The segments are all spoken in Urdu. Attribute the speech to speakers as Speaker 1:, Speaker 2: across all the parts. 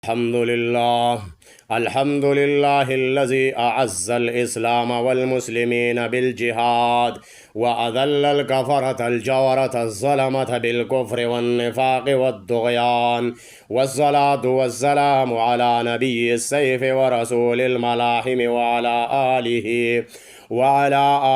Speaker 1: الحمد لله الذي أعز الإسلام والمسلمين بالجهاد وأذل الكفرة الجورة الظلمة بالكفر والنفاق والطغيان، والصلاة والسلام على نبي السيف ورسول الملاحم وعلى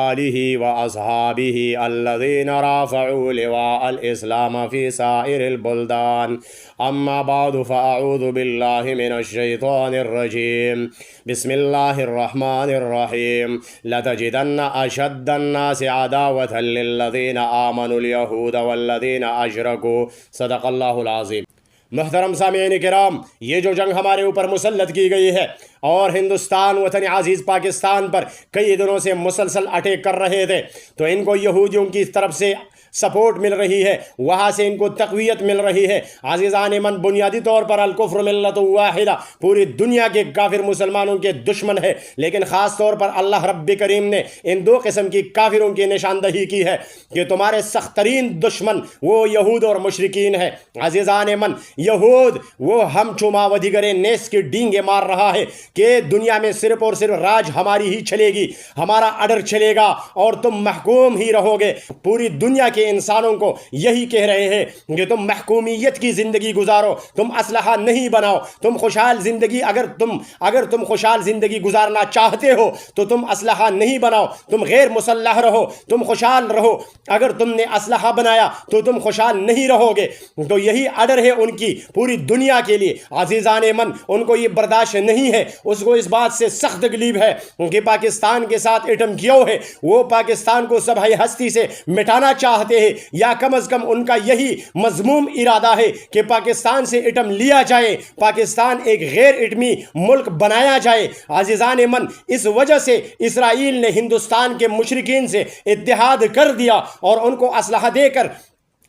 Speaker 1: آله وأصحابه الذين رافعوا لواء الإسلام في سائر البلدان. أما بعد، فأعوذ بالله من الشيطان الرجيم. بسم الله الرحمن الرحيم. لتجدن أشد الناس عداوة للذين آمنوا اليهود والذين أشركوا. صدق اللہ العظیم. محترم سامعین کرام، یہ جو جنگ ہمارے اوپر مسلط کی گئی ہے اور ہندوستان وطن عزیز پاکستان پر کئی دنوں سے مسلسل اٹیک کر رہے تھے، تو ان کو یہودیوں کی طرف سے سپورٹ مل رہی ہے، وہاں سے ان کو تقویت مل رہی ہے. عزیزان من، بنیادی طور پر الکفر ملت واحدہ پوری دنیا کے کافر مسلمانوں کے دشمن ہے، لیکن خاص طور پر اللہ رب کریم نے ان دو قسم کی کافروں کی نشاندہی کی ہے کہ تمہارے سخت ترین دشمن وہ یہود اور مشرکین ہے. عزیزان من، یہود وہ ہم چما ودیگرے نیس کی ڈینگے مار رہا ہے کہ دنیا میں صرف اور صرف راج ہماری ہی چلے گی، ہمارا آرڈر چلے گا اور تم محکوم ہی رہو گے. پوری دنیا کے انسانوں کو یہی کہہ رہے ہیں کہ تم محکومیت کی زندگی گزارو، تم اسلحہ نہیں بناؤ، تم خوشحال زندگی اگر تم خوشحال زندگی گزارنا چاہتے ہو تو تم اسلحہ نہیں بناؤ، تم غیر مسلح رہو، تم خوشحال رہو. اگر تم نے اسلحہ بنایا تو تم خوشحال نہیں رہو گے. تو یہی آرڈر ہے ان کی پوری دنیا کے لیے. عزیزان من، ان کو یہ برداشت نہیں ہے، اس کو اس بات سے سخت تکلیف ہے کہ پاکستان کے ساتھ ایٹم کیوں ہے. وہ پاکستان کو سبھائی ہستی سے مٹانا چاہتے ہیں، یا کم از کم ان کا یہی مذموم ارادہ ہے کہ پاکستان سے ایٹم لیا جائے، پاکستان ایک غیر ایٹمی ملک بنایا جائے. عزیزان من، اس وجہ سے اسرائیل نے ہندوستان کے مشرکین سے اتحاد کر دیا اور ان کو اسلحہ دے کر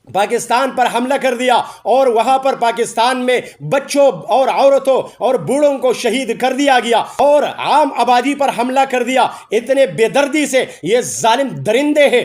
Speaker 1: پاکستان پر حملہ کر دیا، اور وہاں پر پاکستان میں بچوں اور عورتوں اور بوڑھوں کو شہید کر دیا گیا اور عام آبادی پر حملہ کر دیا. اتنے بے دردی سے یہ ظالم درندے ہیں.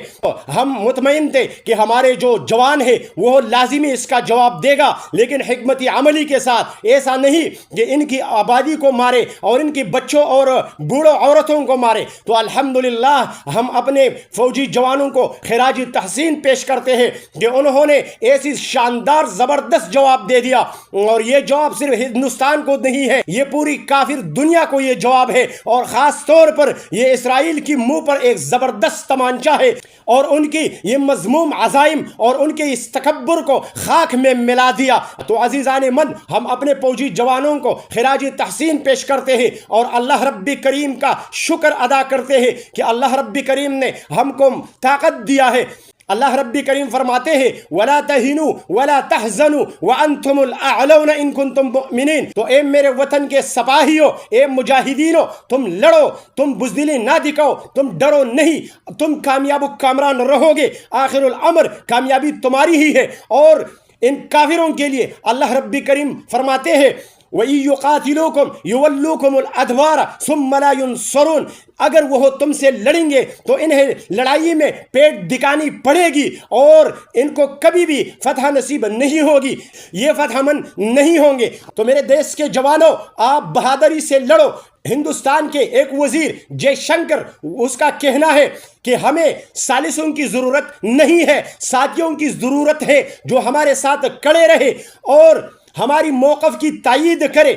Speaker 1: ہم مطمئن تھے کہ ہمارے جو جوان ہیں وہ لازمی اس کا جواب دے گا، لیکن حکمت عملی کے ساتھ ایسا نہیں کہ ان کی آبادی کو مارے اور ان کی بچوں اور بوڑھوں عورتوں کو مارے. تو الحمدللہ ہم اپنے فوجی جوانوں کو خراج تحسین پیش کرتے ہیں کہ انہوں نے ایسی شاندار زبردست جواب دے دیا. اور یہ جواب صرف ہندوستان کو نہیں ہے، یہ پوری کافر دنیا کو یہ جواب ہے، اور خاص طور پر یہ اسرائیل کی منہ پر ایک زبردست تمانچہ ہے، اور ان کی یہ مذموم عزائم اور ان کے اس تکبر کو خاک میں ملا دیا. تو عزیزان من، ہم اپنے فوجی جوانوں کو خراج تحسین پیش کرتے ہیں اور اللہ رب کریم کا شکر ادا کرتے ہیں کہ اللہ رب کریم نے ہم کو طاقت دیا ہے. اللہ رب کریم فرماتے ہیں وَلَا تَهِنُوا وَلَا تَحْزَنُوا وَأَنْتُمُ الْأَعْلَوْنَ إِن كُنتُم مُؤْمِنِينَ. تو اے میرے وطن کے سپاہیوں، اے مجاہدینوں، تم لڑو، تم بزدلی نہ دکھاؤ، تم ڈرو نہیں، تم کامیاب و کامران رہو گے. آخر الامر کامیابی تمہاری ہی ہے. اور ان کافروں کے لیے اللہ رب کریم فرماتے ہیں وَإِن يُقَاتِلُوكُمْ يُوَلُّوكُمُ الْأَدْبَارَ ثُمَّ لَا يُنصَرُونَ. اگر وہ تم سے لڑیں گے تو انہیں لڑائی میں پیٹ دکھانی پڑے گی اور ان کو کبھی بھی فتح نصیب نہیں ہوگی، یہ فتح من نہیں ہوں گے. تو میرے دیش کے جوانوں، آپ بہادری سے لڑو. ہندوستان کے ایک وزیر جے شنکر، اس کا کہنا ہے کہ ہمیں ثالثوں کی ضرورت نہیں ہے، ساتھیوں کی ضرورت ہے جو ہمارے ساتھ کڑے رہے اور ہماری موقف کی تائید کرے.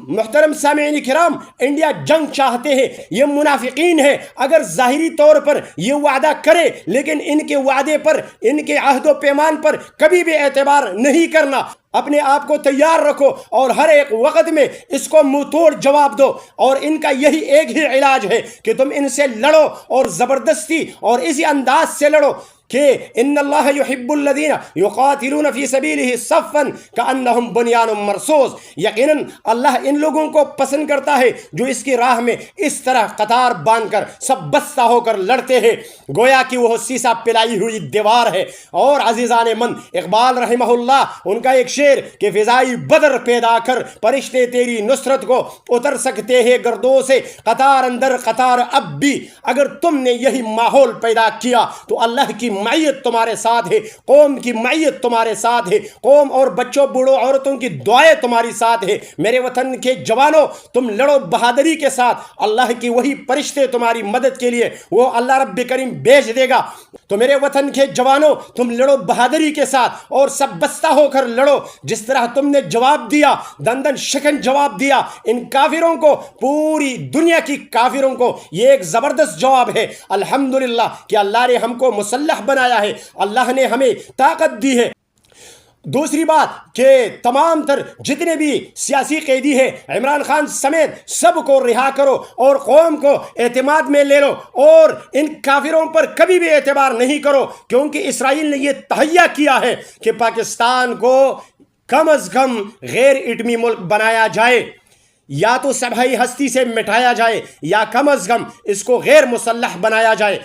Speaker 1: محترم سامعین کرام، انڈیا جنگ چاہتے ہیں، یہ منافقین ہے. اگر ظاہری طور پر یہ وعدہ کرے لیکن ان کے وعدے پر، ان کے عہد و پیمان پر کبھی بھی اعتبار نہیں کرنا. اپنے آپ کو تیار رکھو اور ہر ایک وقت میں اس کو منہ توڑ جواب دو. اور ان کا یہی ایک ہی علاج ہے کہ تم ان سے لڑو اور زبردستی اور اسی انداز سے لڑو کہ ان اللہ یحب الذین یقاتلون فی سبیلہ صفا کانہم بنیان مرصوص. یقیناً اللہ ان لوگوں کو پسند کرتا ہے جو اس کی راہ میں اس طرح قطار باندھ کر سب بستہ ہو کر لڑتے ہیں گویا کہ وہ سیسا پلائی ہوئی دیوار ہے. اور عزیزان من، اقبال رحمہ اللہ، ان کا ایک شعر کہ فضائی بدر پیدا کر فرشتے تیری نصرت کو اتر سکتے ہیں گردوں سے قطار اندر قطار اب بھی. اگر تم نے یہی ماحول پیدا کیا تو اللہ کی معیت تمہارے ساتھ ہے، قوم کی معیت تمہارے ساتھ ہے، قوم اور بچوں بوڑھوں عورتوں کی دعائیں تمہاری ساتھ ہے۔ میرے وطن کے جوانوں تم لڑو بہادری کے ساتھ، اللہ کی وہی فرشتے تمہاری مدد کے لیے وہ اللہ رب کریم بھیج دے گا۔ تو میرے وطن کے جوانوں تم لڑو بہادری کے ساتھ اور سب بستہ ہو کر لڑو، جس طرح تم نے جواب دیا، دندن شکن جواب دیا ان کافروں کو، پوری دنیا کی کافروں کو۔ یہ ایک زبردست جواب ہے، الحمدللہ کہ اللہ نے ہم کو مسلح بنایا ہے، اللہ نے ہمیں طاقت دی ہے۔ دوسری بات کہ تمام تر جتنے بھی سیاسی قیدی ہیں عمران خان سمیت سب کو رہا کرو اور قوم کو اعتماد میں لے لو، اور ان کافروں پر کبھی بھی اعتبار نہیں کرو، کیونکہ اسرائیل نے یہ تہیہ کیا ہے کہ پاکستان کو کم از کم غیر ایٹمی ملک بنایا جائے، یا تو سبھائی ہستی سے مٹایا جائے یا کم از کم اس کو غیر مسلح بنایا جائے۔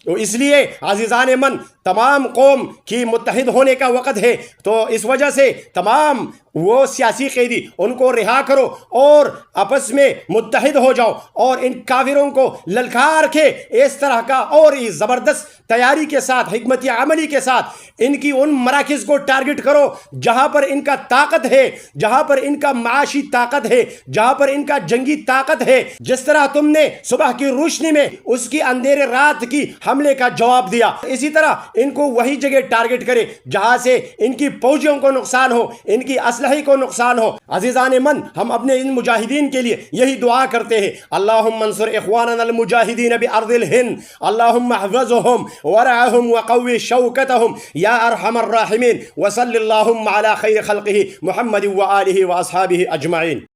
Speaker 1: تو اس لیے عزیزان من تمام قوم کی متحد ہونے کا وقت ہے، تو اس وجہ سے تمام وہ سیاسی قیدی ان کو رہا کرو اور آپس میں متحد ہو جاؤ، اور ان کافروں کو للکار کے اس طرح کا اور زبردست تیاری کے ساتھ، حکمت عملی کے ساتھ ان کی ان مراکز کو ٹارگٹ کرو جہاں پر ان کا طاقت ہے، جہاں پر ان کا معاشی طاقت ہے، جہاں پر ان کا جنگی طاقت ہے۔ جس طرح تم نے صبح کی روشنی میں اس کی اندھیرے رات کی حملے کا جواب دیا، اسی طرح ان کو وہی جگہ ٹارگٹ کرے جہاں سے ان کی فوجیوں کو نقصان ہو، ان کی اسلحے کو نقصان ہو۔ عزیزان من ہم اپنے ان مجاہدین کے لیے یہی دعا کرتے ہیں، اللہم انصر اخواننا المجاہدین بارض الہند، اللہم احفظهم ورعهم وقوی شوکتهم یا ارحم الراحمین، وصلی اللہم علی خیر خلقہ محمد وآلہ واصحابہ اجمعین۔